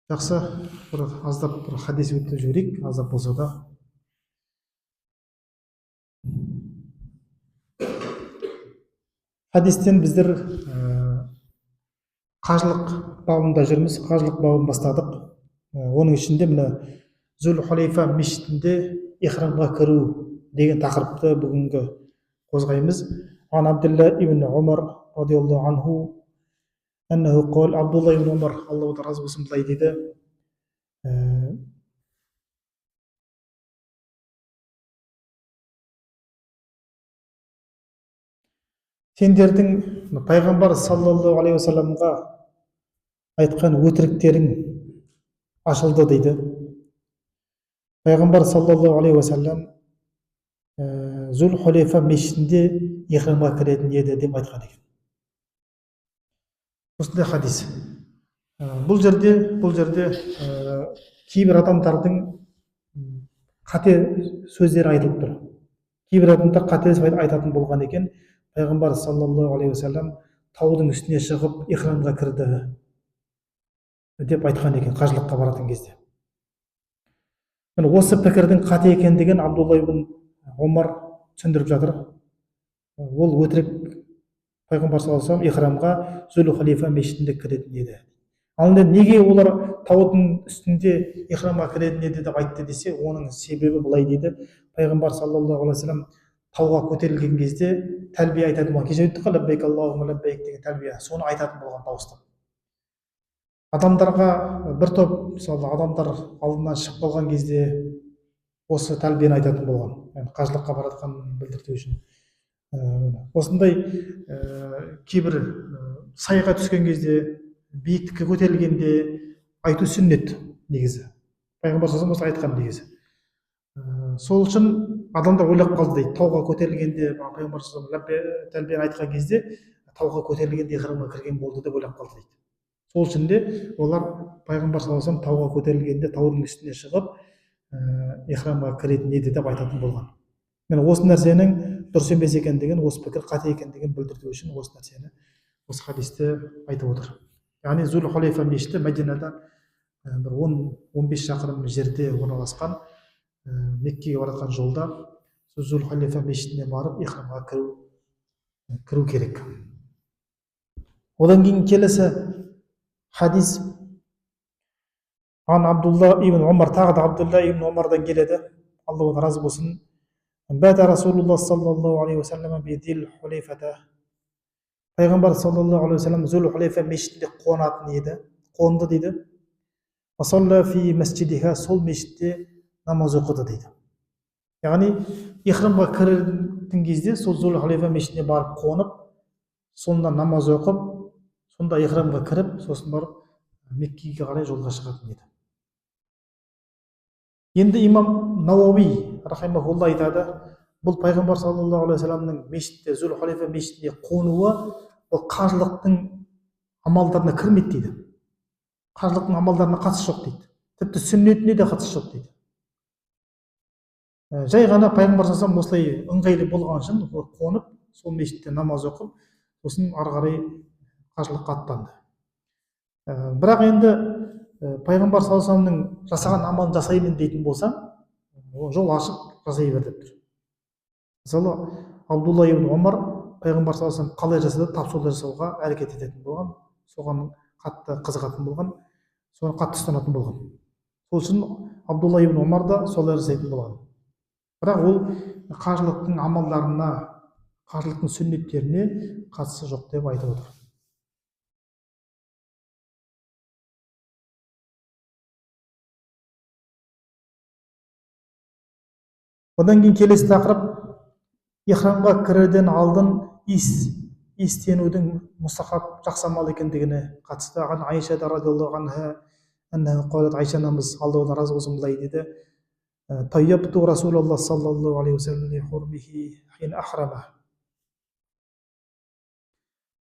Жақсы, бір аздап бір хадис өтіп жіберейік, аздап болса да. Хадистен біздер қажылық бабында жүрміз, қажылық бабын бастадық. Оның ішінде міне Зүл Хулейфа мешітінде ихрамға кіру деген тақырыпты бүгінгі қозғаймыз. Ан Абдулла ибн Умар радиаллаху анху аннаху қол, Абдулла ибн Умар, Аллаху разы болсын, былай дейді: сендердің пайғамбар саллаллаху алейхи уассаламға айтқан өтіріктерің ашылды дейді. Пайғамбар саллаллаху алейхи уассалам Зүл Хулейфа мешітінде ихрамға кіретін еді деп айтқан екен. Осындай хадис. Бұл жерде кейбір адамдардың қате сөздері айтылып тұр. Кейбір адамдар қате айтатын болған екен. Пайғамбар саллаллаху алейхи уассалам таудың үстіне шығып ихрамға кірді деп айтқан екен қажылыққа баратын кезде. Осы пікірдің қате екендігін Абдулла ибн Умар түсіндіріп жатыр. Ол өтірік. Пайғамбар саллаллаху алейхи уассалам ихрамға Зүл Хулейфа мешітінде кіретін еді. Ал неге олар таудың үстінде ихрамға кіретін еді деп айтты десе, оның себебі былай дейді. Пайғамбар саллаллаху алейхи уассалам тауға көтерілген кезде тәлбие айтатын болған. Кеше айттық қой, лаббайк аллахумма лаббайк деген тәлбие. Соны айтатын болған дауыстап. Адамдарға бір топ, мысалы, адамдар алдынан шығып қалған кезде осы тәлбиені айтатын болған. Yani қажылыққа баратқанын білдірту үшін. Осындай кейбір сайға түскен кезде, биіктікке көтерілгенде айту сүннет негізі. Пайғамбар саллаллаху алейхи айтқан негізі. Сол үшін адамдар ойлап қалды дейді, тауға көтерілгенде Пайғамбар саллаллаху алейхи тәлбиені айтқан кезде тауға көтерілгенде ихрамға кірген болды деп ойлап қалды дейді. Сол үшін де олар Пайғамбар саллаллаху алейхи тауға көтерілгенде таудың үстіне шығып ихрамға кіретін еді деп айтатын болған. Мен осы нәрсенің дұрыс емес екендігін, осы пікір қате екендігін білдірту үшін осы нәрсені, осы хадисті айтып отыр. Яғни Зүл Хулейфа мешіті Мәдинадан бір 10-15 шақырым жерде орналасқан. Меккеге баратқан жолда Зүл Хулейфа мешітіне барып ихрамға кіру керек. Одан кейін келесі хадис Ан Абдулла ибн Умар, тағы да Абдулла ибн Умардан келеді, Аллаху разы болсын. Бәда Расулуллах саллаллаху алейхи уассалам бидил Хулейфата. Пайғамбар саллаллаху алейхи уассалам Зүл Хулейфа мешітінде қонды дейді. Асалла фи масжидиха, сол мешітте намаз оқыды дейді. Яғни ихрамға кірген кезде сол Зүл Хулейфа мешітіне барып қонып, сонда намаз оқып, сонда ихрамға кіріп, сосын барып Меккеге қарай жолға шығатын еді. Енді имам Науауи рахимахулла айтады, бұл Пайғамбар саллаллаху алейхи уассаламның мешітте, Зүл Хулейфа мешітіне қонуы ол қажылықтың амалдарына кірмейді дейді. Қажылықтың амалдарына қатысы жоқ дейді. Тіпті сүннетіне де қатысы жоқ дейді. Жай ғана Пайғамбар саллаллаху алейхи осылай ыңғайлы болған үшін қонып, сол мешітте намаз оқып, сосын ары қарай қажылыққа аттанды. Бірақ енді Пайғамбар саллаллаху алейхи вассаламның жасаған амалын жасаймын дейтін болсам, жол ашық, жасай бер деп тұр. Мысалы, Абдулла ибн Умар Пайғамбар саллаллаху алейхи вассалам қалай жасады, тап солай жасауға әрекет ететін болған, соған қатты қызығатын болған, соны қатты ұстанатын болған. Сол үшін Абдулла ибн Умар да солай жасайтын болған. Бірақ ол қажылықтың амалдарына, қажылықтың сүннеттеріне қатысы жоқ деп айтып отыр. Одан кейін келесі тақырып ихрамға кірерден алдын иістенудің мұстахаб жақсы амал екендігіне қатысты. Айша радиаллаху анха қолат, Айша анамыз Аллаху разы болсын, былай дейді: Тайяпту Расулаллах саллаллаху алейхи уассалам хурмихи хин ахрама.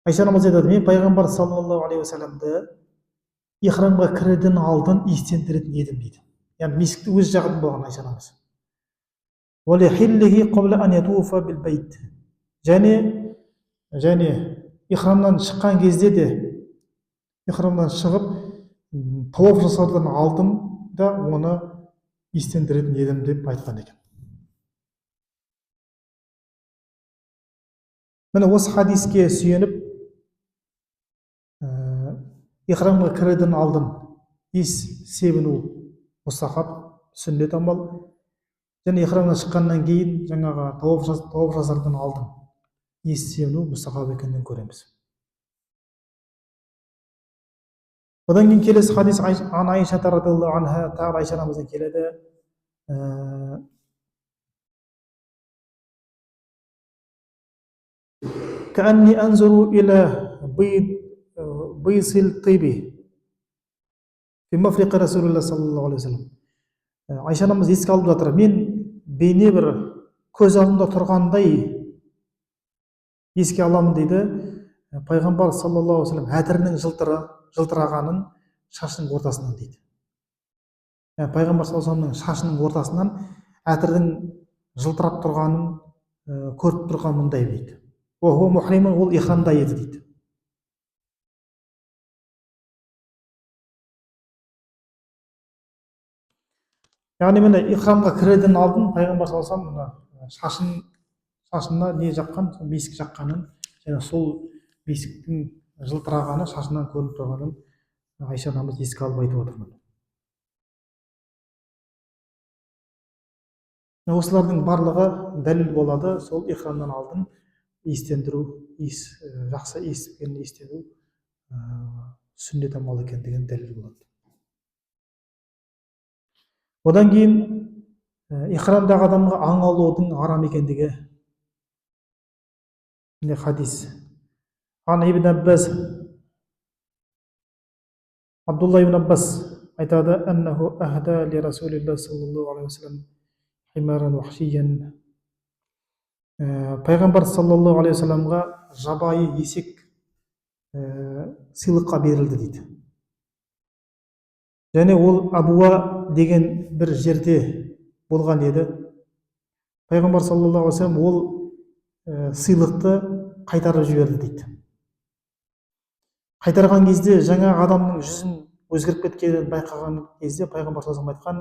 Айша анамыз айтады, мен Пайғамбар саллаллаху алейхи уассаламды ихрамға кірерден алдын иістендіретін едім дейді. Яғни мешітті өз жағында болған Айша анамыз. Және ихрамнан шыққан кезде де, ихрамнан шығып тауап жасардан алдын да оны естендіретін едім деп айтқан екен. Міне осы хадиске сүйеніп, ихрамға кірерден алдын иіс себіну мұстахаб, сүннет амал, және ихрамнан шыққаннан кейін жаңағы тауап жасардан алдын иіс себіну мұстахаб екенін көреміз. Одан кейін келесі хадис ан Айша радhiyallahu анха, тағы Айша анамыздан келеді. كأني أنظر إلى بيص الطيب في مفرق رسول الله صلى الله عليه وسلم. Айша анамыз еске алып жатыр, мен бейне бір көз алдымда тұрғандай еске аламын дейді, пайғамбар саллаллаху алейхи вассалам әтірінің жылтырағанын шашының ортасынан дейді. Пайғамбар саллаллаху алейхи вассаламның шашының ортасынан әтірдің жылтырап тұрғанын көріп тұрғанымдай дейді. Ол ихрамда еді дейді. Яғни міне ихрамға кірерден алдын пайғамбар саллаллаху алейхи вассалам шашына не жаққан, бесік жаққанын, және сол бесіктің жылтырағаны шашынан көрініп тұрғанын Айша анамыз еске алып айтып отырмын. Осылардың барлығы дәлел болады, сол ихрамнан алдын иістендіру, жақсы иіспен иістену сүннет амал екендігін дәлел болады. Одан кейін ихрамдағы адамға аң аулаудың арам екендігі хадис. Ан ибн Аббас, Абдулла ибн Аббас айтады, аннаху ахда ли Расулиллах саллаллаху алейхи вассалам химаран вахшиян. Пайғамбар саллаллаху алейхи вассаламға жабайы есек сыйлыққа берілді дейді. Және ол Абуа деген бір жерде болған еді. Пайғамбар саллаллаху алейхи вассалам ол сыйлықты қайтарып жіберді дейді. Қайтарған кезде жаңа адамның жүзін өзгеріп кеткенін байқаған кезде пайғамбар саллаллаху алейхи вассалам айтқан,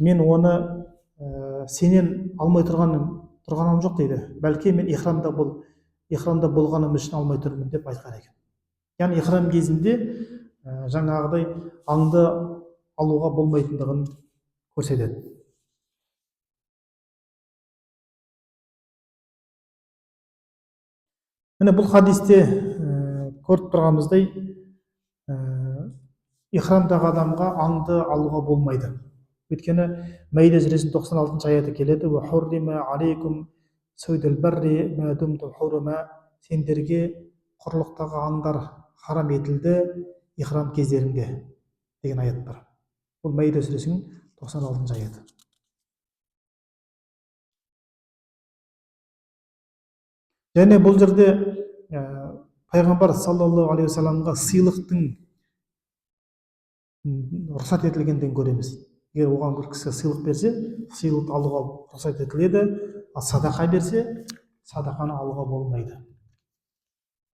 мен оны сенен алмай тұрғаным жоқ дейді. Бәлки мен ихрамда болғаным үшін алмай тұрмын деп айтқан екен. Яғни ихрам кезінде жаңағыдай аңды алуға болмайтындығын көрсетеді. Міне бұл хадисте көріп тұрғанымыздай ихрамдағы адамға аңды алуға болмайды. Өйткені Мәиде сүресінің 96 аяты келеді: "Ва хуррима алейкум сойдул барри ма думтум хурума", сендерге құрлықтағы аңдар харам етілді ихрам кездерінде деген аят бар. Бұл Мәиде сүресінің 96 аяты. Және бұл жерде пайғамбар саллаллаху алейхи вассаламға сыйлықтың рұқсат етілгендігін көреміз. Егер оған бір кісі сыйлық берсе, сыйлықты алуға рұқсат етіледі, ал садақа берсе, садақаны алуға болмайды.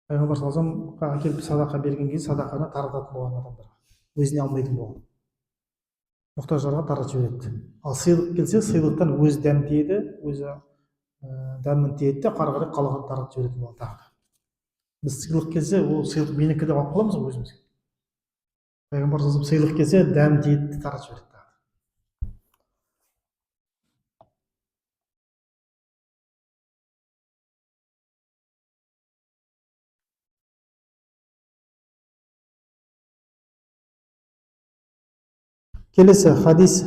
Пайғамбар саллаллаху алейхи вассаламға әкеліп садақа берген кезде садақаны тарататын болған адамдарға, өзіне алмайтын болған, мұқтаждарға таратып жібереді. Ал сыйлық келсе, сыйлықтан өзі дәм тиеді, өзі дәмін тиеді де ары қарай қалған таратып жіберетін болған тағы. Біз сыйлық келсе, ол сыйлық менікі деп алып қаламыз ғой өзімізге. Пайғамбар саллаллаху алейхи вассалам сыйлық келсе, дәм тиеді, таратып жібереді. Келесі хадис.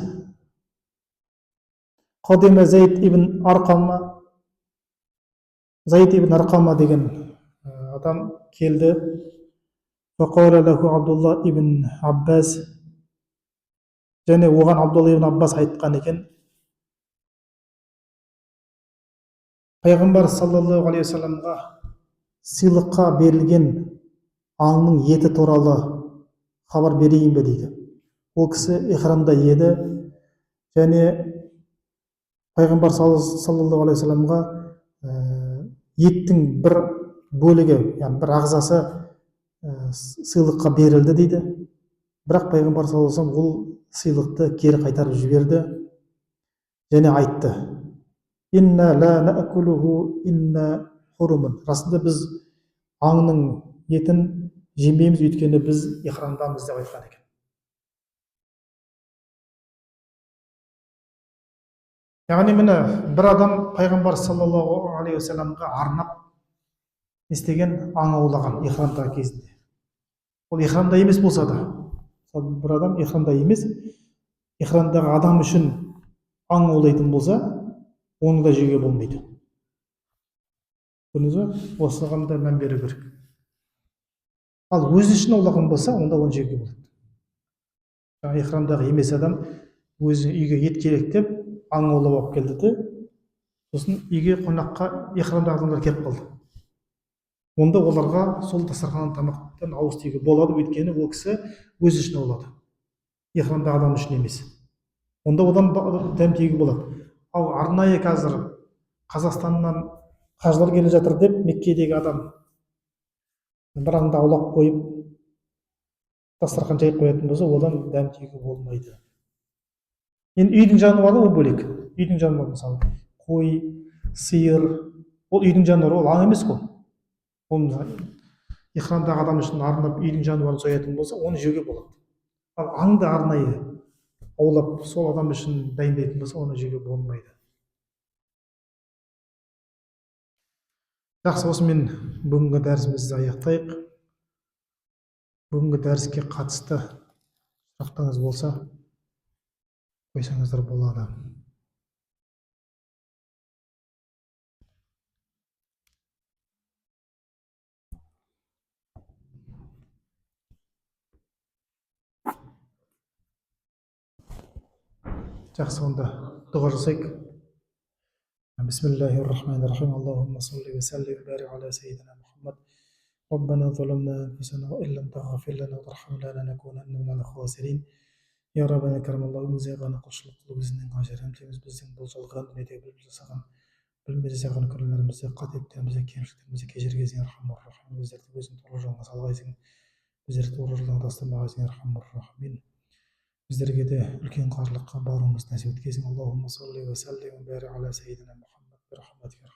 Қадима Зайд ибн Арқама, Зайд ибн Арқама деген адам келді. Фақала лаху Абдулла ибн Аббас, және оған Абдулла ибн Аббас айтқан екен, пайғамбар саллаллаху алейхи вассаламға сыйлыққа берілген аңның еті туралы хабар берейін бе дейді. Ол кісі ихрамда еді, және пайғамбар саллаллаху алейхи вассаламға еттің бір бөлігі, яғни бір ағзасы сыйлыққа берілді дейді. бірақ пайғамбар саллаллаху алейхи вассалам ол сыйлықты кері қайтарып жіберді және айтты: инна ла наакулуху инна хурумун. Расында біз аңның етін жемейміз, өйткені біз ихрамдамыз деп айтқан екен. Яғни міне бір адам пайғамбар саллаллаху алейхи уассаламға арнап не істеген, аң аулаған ихрамдағы кезінде. Ол ихрамда емес болса да, мысалы бір адам ихрамда емес, ихрамдағы адам үшін аң аулайтын болса, оны да жеуге болмайды. Көрдіңіз бе? Осыған да мән беру керек. Ал өзі үшін аулаған болса, онда оны жеуге болады. Жаңа ихрамдағы емес адам өзі үйге ет керек деп аң аулап алып келді де, сосын үйге қонаққа ихрамдағы адамдар келіп қалды. Онда оларға сол дастарханнан тамақтан ауыз тиюге болады, өйткені ол кісі өзі үшін аулады, ихрамдағы адам үшін емес. Онда одан дәм тиюге болады. Ал арнайы қазір Қазақстаннан қажылар келе жатыр деп Меккедегі адам бір аңды аулап қойып дастархан жайып қоятын болса, одан дәм тиюге болмайды. Енді үйдің жануары ол бөлек. Үйдің жануары, мысалы қой, сиыр, ол үйдің жануары, ол аң емес қой. Ол ихрамдағы адам үшін арнап үйдің жануарын соятын болса, оны жеуге болады. Ал аңды арнайы аулап сол адам үшін дайындайтын болса, оны жеуге болмайды. Жақсы, осымен бүгінгі дәрісімізді аяқтайық. Бүгінгі дәріске қатысты сұрақтарыңыз болса, қойсаңыздар болады. Жақсы, онда дұға жасайық. Бисмиллахир-рахманир-рахим. Аллахумма салли ва саллим ва барик аля саййидина Мухаммад. ربنا ظلمنا أنفسنا وإن لم تغفر لنا وترحمنا لنكونن من الخاسرين. Ya Rabbana karamallahu zeyğana құлшылық біздің қажырамыз, біздің бұл жалған дүниеде біліп жасаған, білмей жасаған күнәларымызды, қателіктерімізді, кемшіліктерімізді кешіргейсің, архамур рахим. Біздерді өзің тура жолға салғайсың, біздерді тура жолдан тастамағайсың, архамур рахим. Біздерге де үлкен қажылыққа баруымызды нәсіп еткейсің. Аллахумма салли ва саллим ва барик аля саййидина Мухаммад.